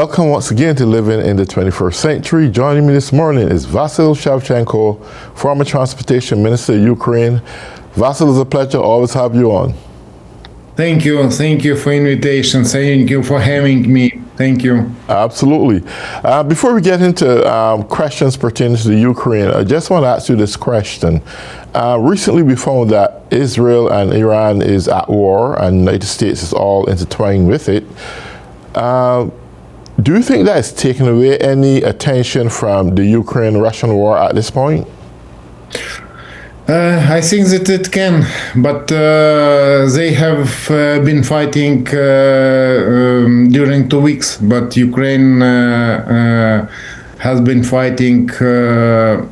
Welcome once again to Living in the 21st Century. Joining me this morning is Vasyl Shavchenko, former Transportation Minister of Ukraine. Vasyl, it's a pleasure to always have you on. Thank you for invitation. Thank you for having me. Thank you. Absolutely. Before we get into questions pertaining to the Ukraine, I just want to ask you this question. Recently we found that Israel and Iran is at war and the United States is all intertwined with it. Do you think that is taking away any attention from the Ukraine-Russian war at this point? I think that it can, but they have been fighting during 2 weeks, but Ukraine has been fighting for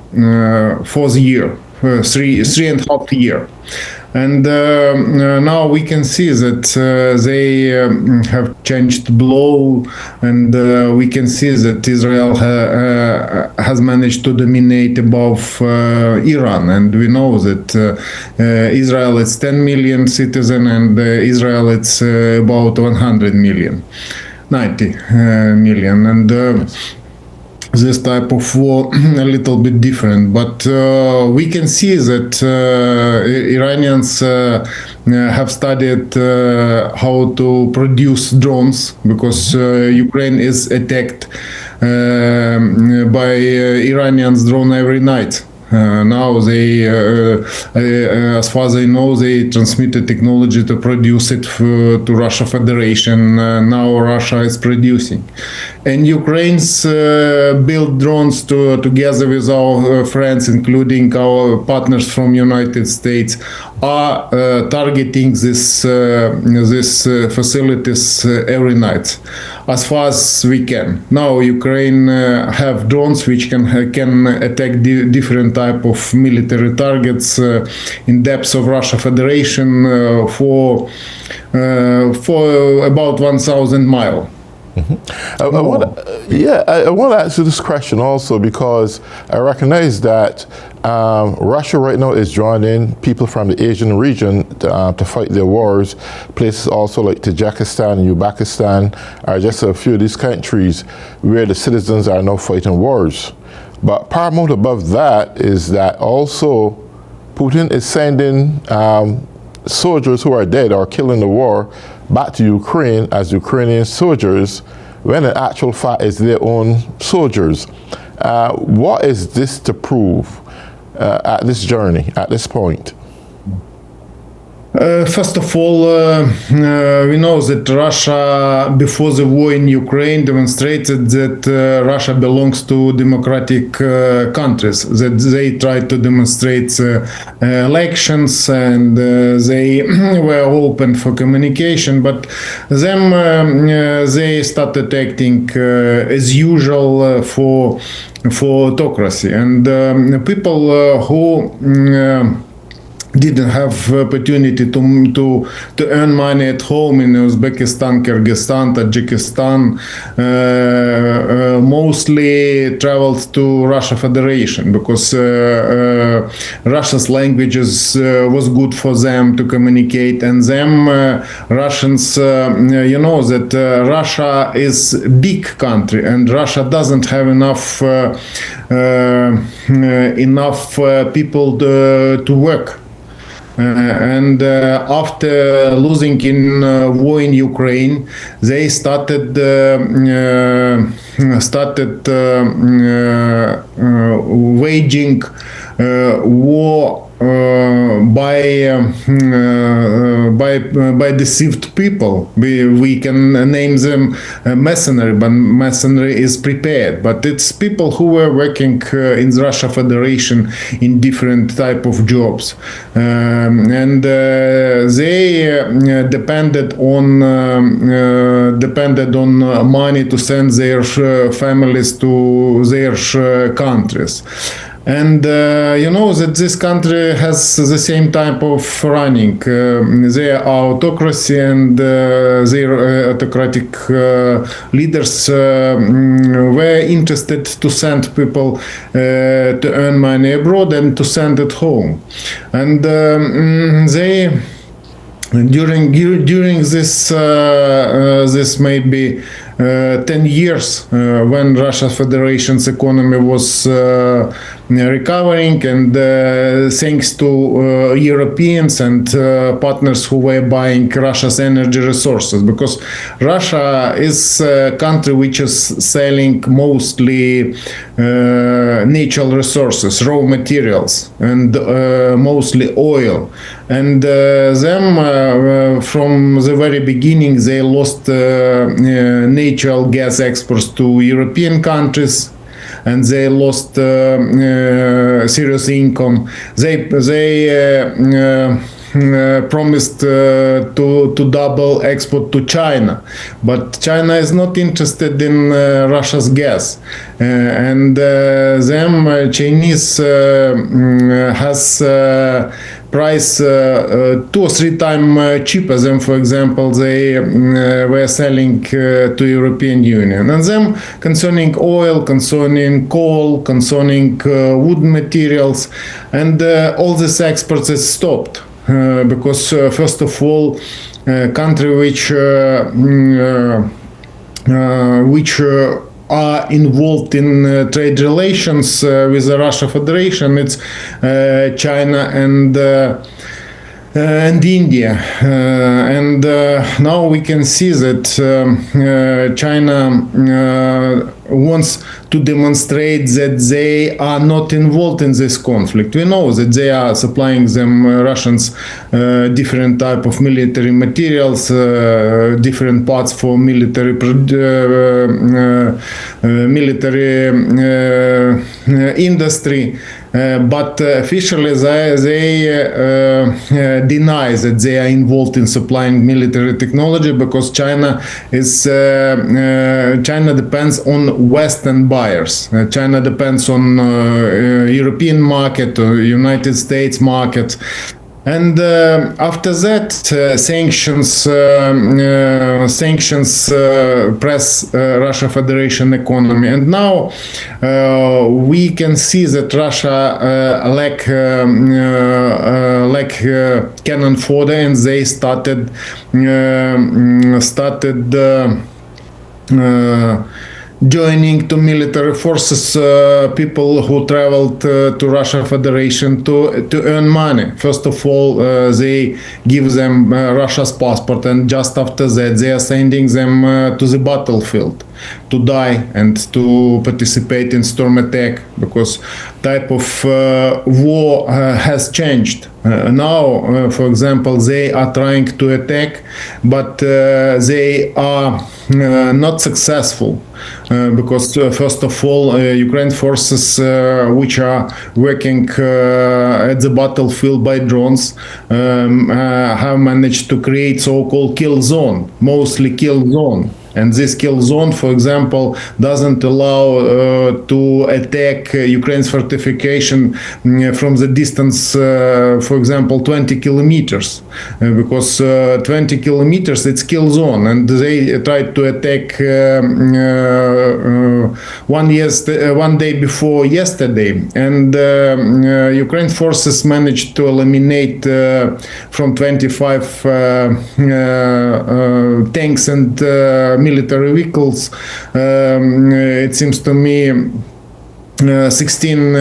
the year, three and a half year. And now we can see that they have changed blow, and we can see that Israel has managed to dominate above Iran. And we know that Israel is 10 million citizens, and Israel it's about 100 million, 90 million. And this type of war a little bit different, but we can see that Iranians have studied how to produce drones, because Ukraine is attacked by Iranians drone every night. Now they, as far as I know, they transmitted technology to produce it to Russia Federation. Now Russia is producing, and Ukraine's built drones together with our friends, including our partners from United States, are targeting this facilities every night, as far as we can. Now Ukraine have drones which can attack different type of military targets in depths of Russia Federation for about 1,000 miles. Mm-hmm. I want to ask you this question also, because I recognize that Russia right now is drawing in people from the Asian region to fight their wars. Places also like Tajikistan and Uzbekistan are just a few of these countries where the citizens are now fighting wars. But paramount above that is that also Putin is sending soldiers who are dead or killed in the war back to Ukraine as Ukrainian soldiers, when in actual fact it's their own soldiers. What is this to prove at this journey, at this point? First of all, we know that Russia, before the war in Ukraine, demonstrated that Russia belongs to democratic countries, that they tried to demonstrate elections, and they were open for communication, but then they started acting as usual for autocracy. And people who didn't have opportunity to earn money at home in Uzbekistan, Kyrgyzstan, Tajikistan, mostly traveled to Russia Federation, because Russia's languages was good for them to communicate, and them Russians, you know that Russia is big country, and Russia doesn't have enough people to work. And after losing in war in Ukraine, they started waging war by deceived people. We can name them mercenary, but mercenary is prepared. But it's people who were working in the Russia Federation in different type of jobs, and they depended on money to send their families to their countries. And you know that this country has the same type of running. They are autocracy, and their autocratic leaders were interested to send people to earn money abroad and to send it home. And during this maybe 10 years when Russia Federation's economy was recovering, and thanks to Europeans and partners who were buying Russia's energy resources, because Russia is a country which is selling mostly natural resources, raw materials, and mostly oil. And them from the very beginning, they lost natural gas exports to European countries, and they lost serious income. They promised to double export to China, but China is not interested in Russia's gas, and them Chinese has price 2 or 3 times cheaper than, for example, they were selling to European Union. And then concerning oil, concerning coal, concerning wood materials, and all these exports is stopped. Because first of all, country which are involved in trade relations with the Russia Federation, it's China and India, and now we can see that China wants to demonstrate that they are not involved in this conflict. We know that they are supplying them Russians different type of military materials, different parts for military industry. But officially they deny that they are involved in supplying military technology, because China depends on Western buyers. China depends on European market or United States market. And after that, sanctions press Russia Federation economy. And now we can see that Russia lack cannon fodder, and they started joining to military forces people who traveled to Russia Federation to earn money. First of all, they give them Russia's passport, and just after that they are sending them to the battlefield to die and to participate in storm attack, because type of war has changed. Now, for example, they are trying to attack, but they are not successful, because first of all, Ukraine forces which are working at the battlefield by drones have managed to create so-called kill zone, mostly kill zone. And this kill zone, for example, doesn't allow to attack Ukraine's fortification from the distance, for example, 20 kilometers, because 20 kilometers it's kill zone, and they tried to attack one day before yesterday, and Ukraine forces managed to eliminate from 25 tanks and military vehicles, it seems to me 16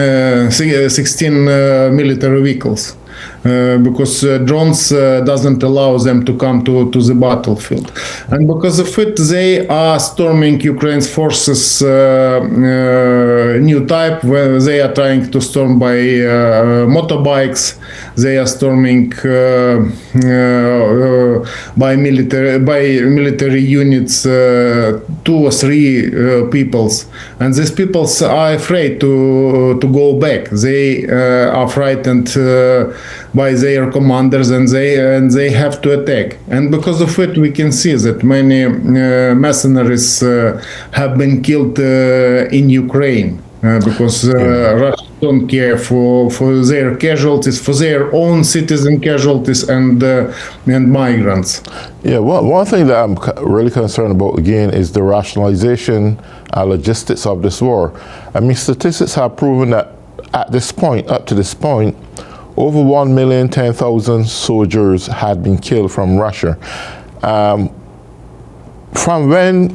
military vehicles. Because drones doesn't allow them to come to the battlefield, and because of it they are storming Ukraine's forces new type, where they are trying to storm by motorbikes. They are storming by military units, 2 or 3 peoples, and these peoples are afraid to go back. They are frightened by their commanders, and they have to attack. And because of it, we can see that many mercenaries have been killed in Ukraine, because Russia don't care for their casualties, for their own citizen casualties and migrants. Yeah, one thing that I'm really concerned about again is the rationalization and logistics of this war. I mean, statistics have proven that at this point, up to this point, over 1,010,000 soldiers had been killed from Russia. From when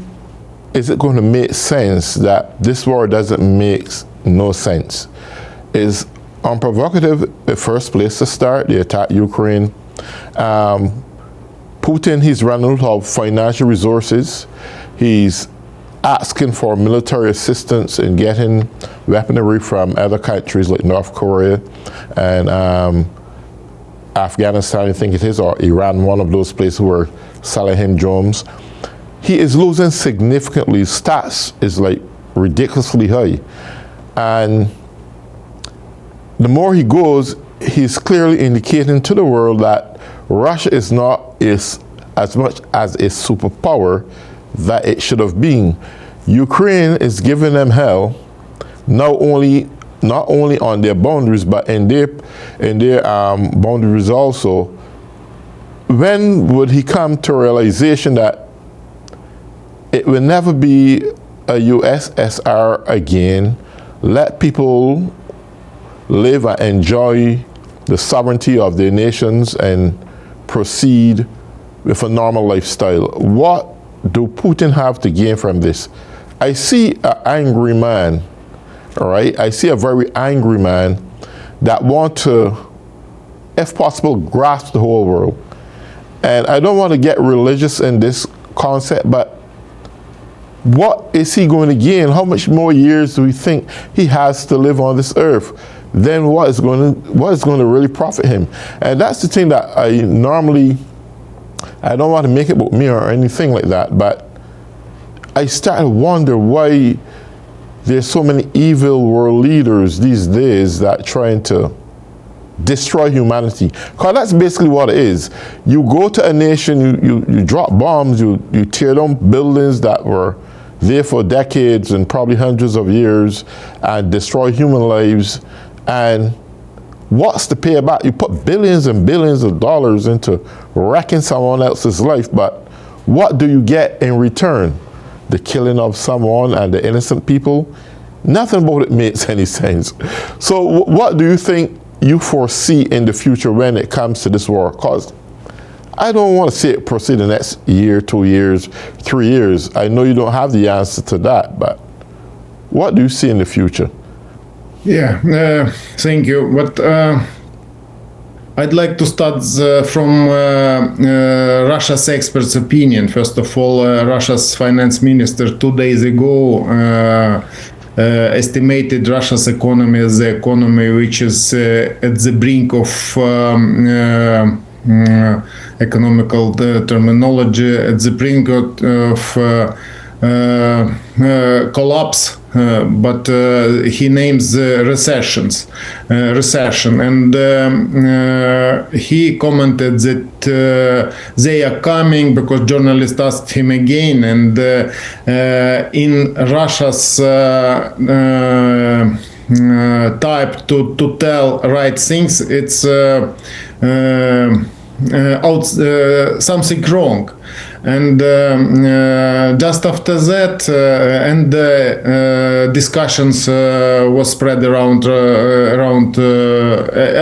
is it going to make sense that this war doesn't make no sense? Is unprovocative the first place to start, the attack Ukraine. Putin, he's running out of financial resources. He's asking for military assistance in getting weaponry from other countries like North Korea and Afghanistan, I think it is, or Iran, one of those places where selling him drones. He is losing significantly. Stats is like ridiculously high. And the more he goes, he's clearly indicating to the world that Russia is not as much as a superpower that it should have been. Ukraine is giving them hell, not only on their boundaries, but in their boundaries also. When would he come to realization that it will never be a USSR again? Let people live and enjoy the sovereignty of their nations and proceed with a normal lifestyle. What do Putin have to gain from this? I see an angry man, all right? I see a very angry man that want to, if possible, grasp the whole world. And I don't want to get religious in this concept, but what is he going to gain? How much more years do we think he has to live on this earth? Then what is going to really profit him? And that's the thing that I don't want to make it about me or anything like that, but I start to wonder why there's so many evil world leaders these days that trying to destroy humanity. Because that's basically what it is. You go to a nation, you drop bombs, you tear down buildings that were there for decades and probably hundreds of years and destroy human lives. And what's the payback? You put billions and billions of dollars into wrecking someone else's life, but what do you get in return? The killing of someone and the innocent people? Nothing about it makes any sense. So what do you think you foresee in the future when it comes to this war? Because I don't want to see it proceed the next year, 2 years, 3 years. I know you don't have the answer to that, but what do you see in the future? Yeah, thank you. But I'd like to start from Russia's experts' opinion. First of all, Russia's finance minister 2 days ago estimated Russia's economy as the economy which is at the brink of economical terminology, at the brink of collapse. But he names recession, and he commented that they are coming because journalists asked him again, and in Russia's type to tell right things, it's something wrong. And just after that, discussions was spread around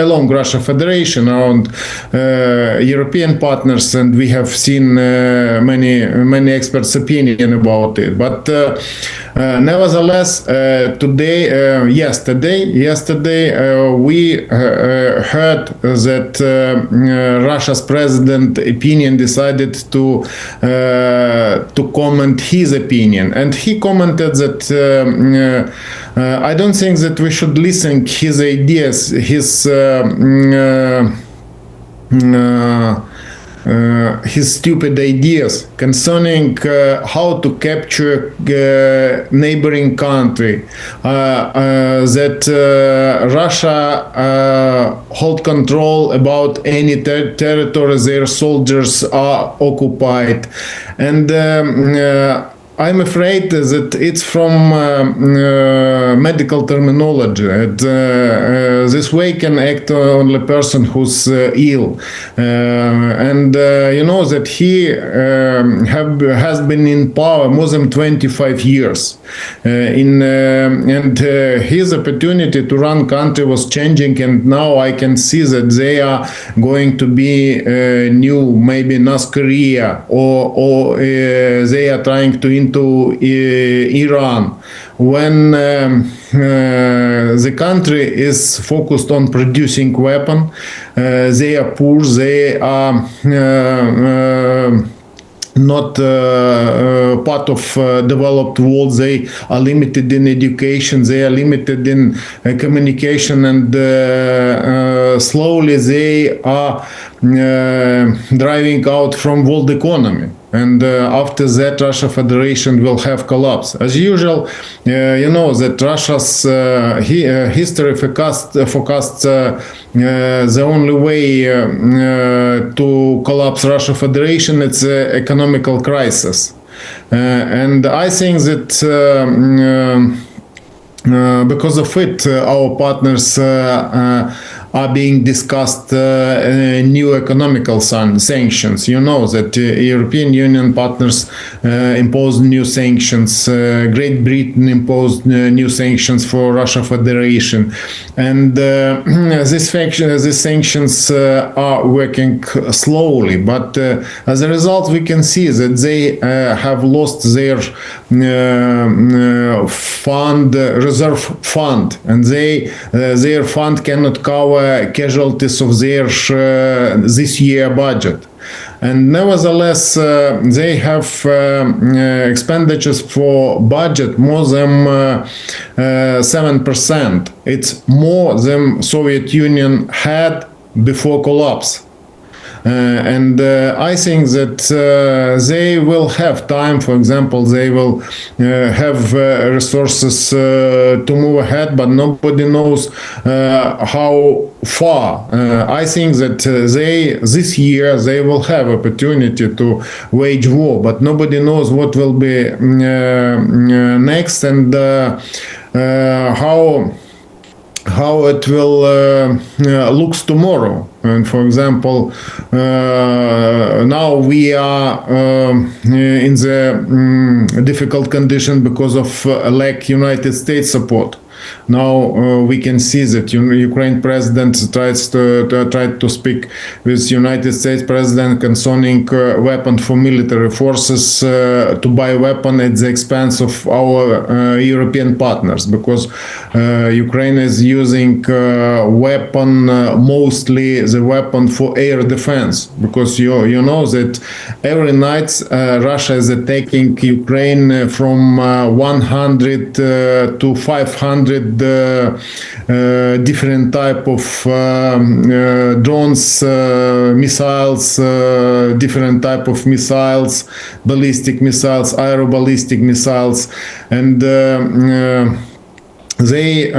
along Russia Federation, around European partners, and we have seen many experts' opinion about it. But nevertheless, yesterday, we heard that Russia's president opinion decided to comment his opinion, and he commented that I don't think that we should listen his ideas, his stupid ideas concerning how to capture neighboring country, that Russia hold control about any territory their soldiers are occupied, and I'm afraid that it's from medical terminology. This way can act only person who's ill, and you know that he has been in power more than 25 years, and his opportunity to run country was changing, and now I can see that they are going to be new, maybe North Korea, or they are trying to into Iran, when the country is focused on producing weapon, they are poor, they are not part of developed world. They are limited in education, they are limited in communication, and slowly they are driving out from world economy. And after that, Russia Federation will have collapse. As usual, you know that Russia's history forecasts the only way to collapse Russia Federation, it's economical crisis. And I think that because of it, our partners are being discussed new economical sanctions. You know that European Union partners imposed new sanctions. Great Britain imposed new sanctions for Russia Federation, and these sanctions are working slowly. But as a result, we can see that they have lost their reserve fund, and their fund cannot cover casualties of their this year budget. And nevertheless, they have expenditures for budget more than 7%. It's more than Soviet Union had before collapse. And I think that they will have time. For example, they will have resources to move ahead, but nobody knows how far. I think that this year they will have opportunity to wage war, but nobody knows what will be next, and how it will looks tomorrow. And for example, now we are in the difficult condition because of lack United States support. Now we can see that Ukraine president tries to speak with United States president concerning weapon for military forces to buy weapon at the expense of our European partners, because Ukraine is using weapon, mostly the weapon for air defense, because you know that every night Russia is attacking Ukraine from 100 to 500 different type of drones, missiles, different type of missiles, ballistic missiles, aeroballistic missiles, and they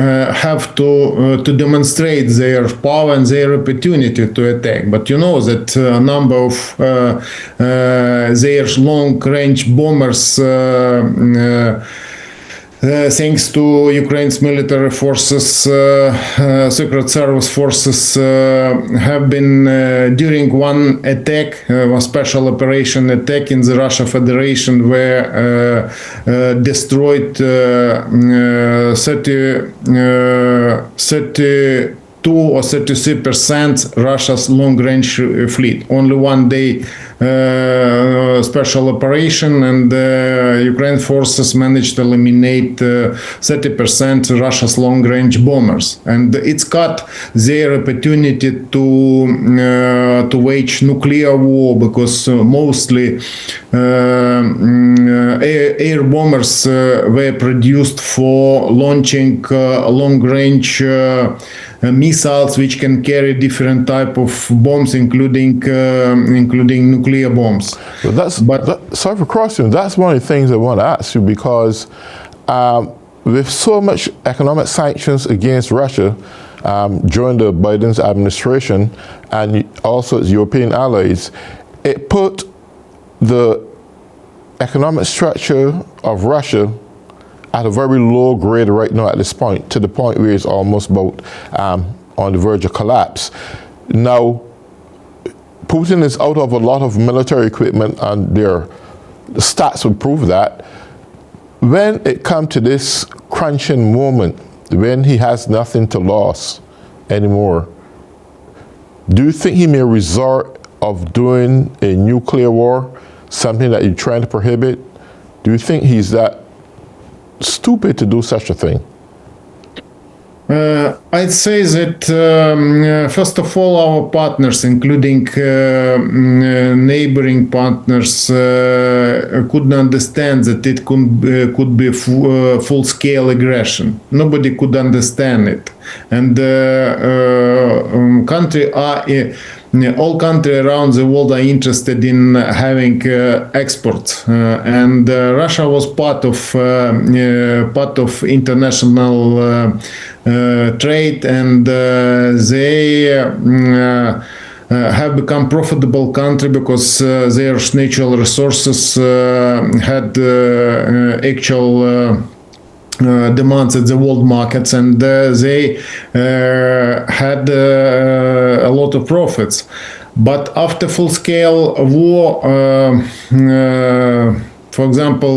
have to demonstrate their power and their opportunity to attack. But you know that a number of their long-range bombers, thanks to Ukraine's military forces, secret service forces, have been during one attack, a special operation attack in the Russia Federation, where destroyed 32 or 33% Russia's long-range fleet. Only one day special operation, and Ukraine forces managed to eliminate 30% Russia's long-range bombers, and it's cut their opportunity to wage nuclear war, because mostly air bombers were produced for launching long-range missiles which can carry different type of bombs, including nuclear bombs. Well, sorry for crossing. That's one of the things I want to ask you, because with so much economic sanctions against Russia during the Biden's administration, and also its European allies, it put the economic structure of Russia at a very low grade right now at this point, to the point where it's almost about on the verge of collapse. Now, Putin is out of a lot of military equipment, and the stats would prove that. When it comes to this crunching moment, when he has nothing to lose anymore, do you think he may resort of doing a nuclear war, something that you're trying to prohibit? Do you think he's that stupid to do such a thing? I'd say that first of all, our partners, including neighboring partners, couldn't understand that it could be full-scale aggression. Nobody could understand it, and all countries around the world are interested in having exports, and Russia was part of international trade, and they have become profitable country because their natural resources had actual demands at the world markets, and they had a lot of profits. But after full-scale war, for example,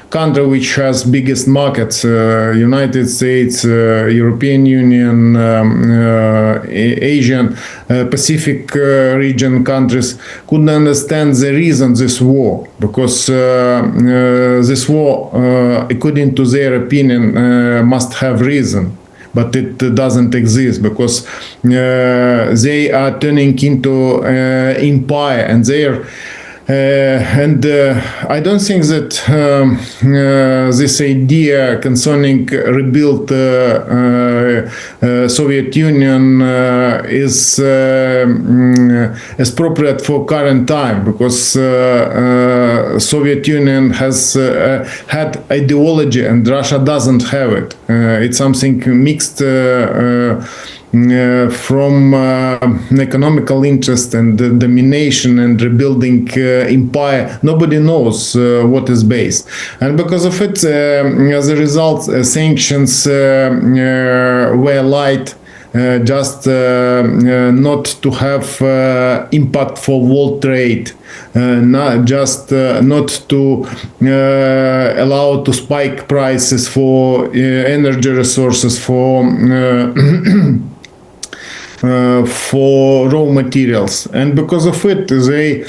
country which has biggest markets, United States, European Union, Asian, Pacific region countries couldn't understand the reason this war, because this war, according to their opinion, must have reason. But it doesn't exist, because they are turning into empire, and they're I don't think that this idea concerning rebuild Soviet Union is appropriate for current time, because Soviet Union has had ideology and Russia doesn't have it. It's something mixed from economical interest and domination and rebuilding empire. Nobody knows what is based, and because of it, as a result, sanctions were light, just not to have impact for world trade, not to allow to spike prices for energy resources, for raw materials, and because of it, they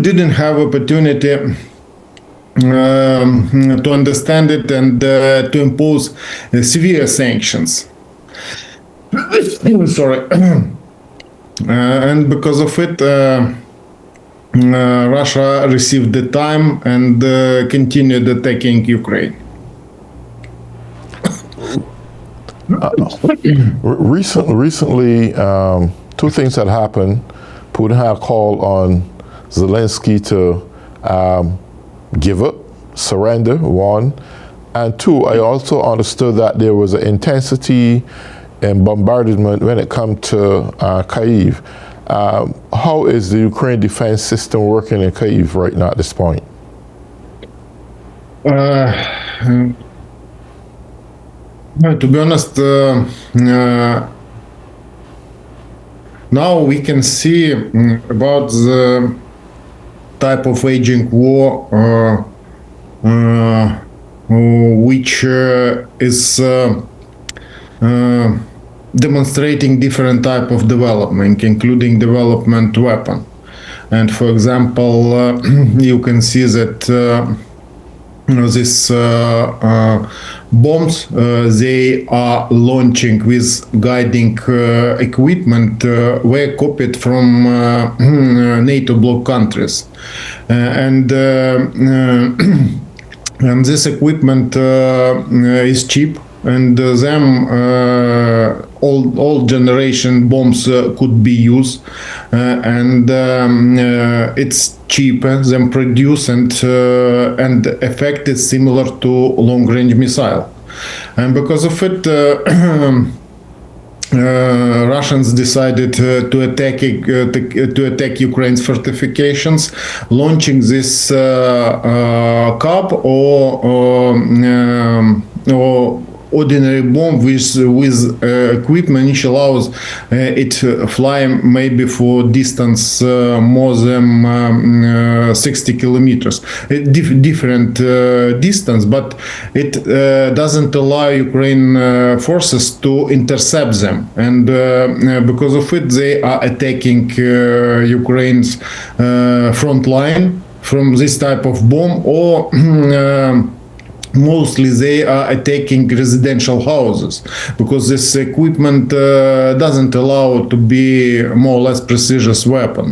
didn't have opportunity to understand it and to impose severe sanctions. Sorry, and because of it, Russia received the time and continued attacking Ukraine. Recently, two things had happened. Putin had called on Zelensky to give up, surrender, one. And two, I also understood that there was an intensity in bombardment when it comes to Kyiv. How is the Ukraine defense system working in Kyiv right now at this point? To be honest, now we can see about the type of waging war which is demonstrating different type of development, including development weapon. And for example, you can see that these bombs they are launching with guiding equipment were copied from NATO bloc countries, and this equipment is cheap, and them all generation bombs could be used, and it's cheaper than produce, and effect is similar to long range missile, and because of it Russians decided to attack Ukraine's fortifications, launching this CAB or ordinary bomb with equipment which allows it fly maybe for distance more than 60 kilometers, different distance, but it doesn't allow Ukraine forces to intercept them, and because of it they are attacking Ukraine's front line from this type of bomb, or mostly they are attacking residential houses, because this equipment doesn't allow to be more or less precision weapon.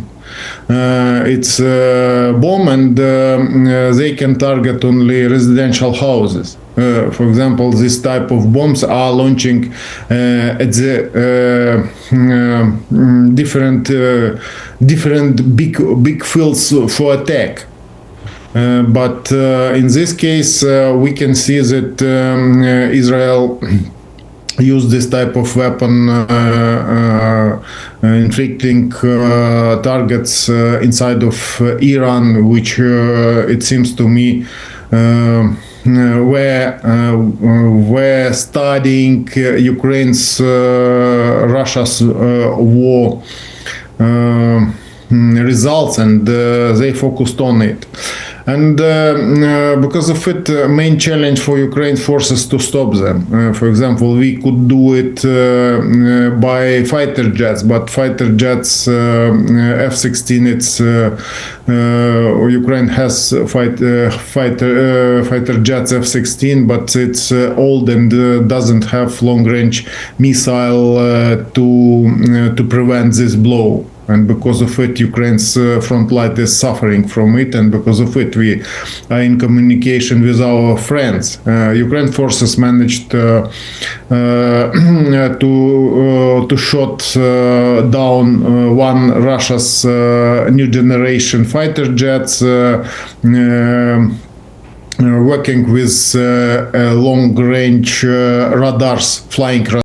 It's a bomb, and they can target only residential houses. For example, this type of bombs are launching at the different big fields for attack. But in this case, we can see that Israel use this type of weapon inflicting targets inside of Iran, which it seems to me were studying Ukraine's Russia's war results, and they focused on it. And because of it, main challenge for Ukraine forces to stop them. For example, we could do it by fighter jets, but fighter jets F-16, it's Ukraine has fighter jets F-16, but it's old and doesn't have long-range missile to prevent this blow. And because of it, Ukraine's front line is suffering from it, and because of it, we are in communication with our friends. Ukraine forces managed to shot down one Russia's new generation fighter jets, working with long-range radars, flying radars.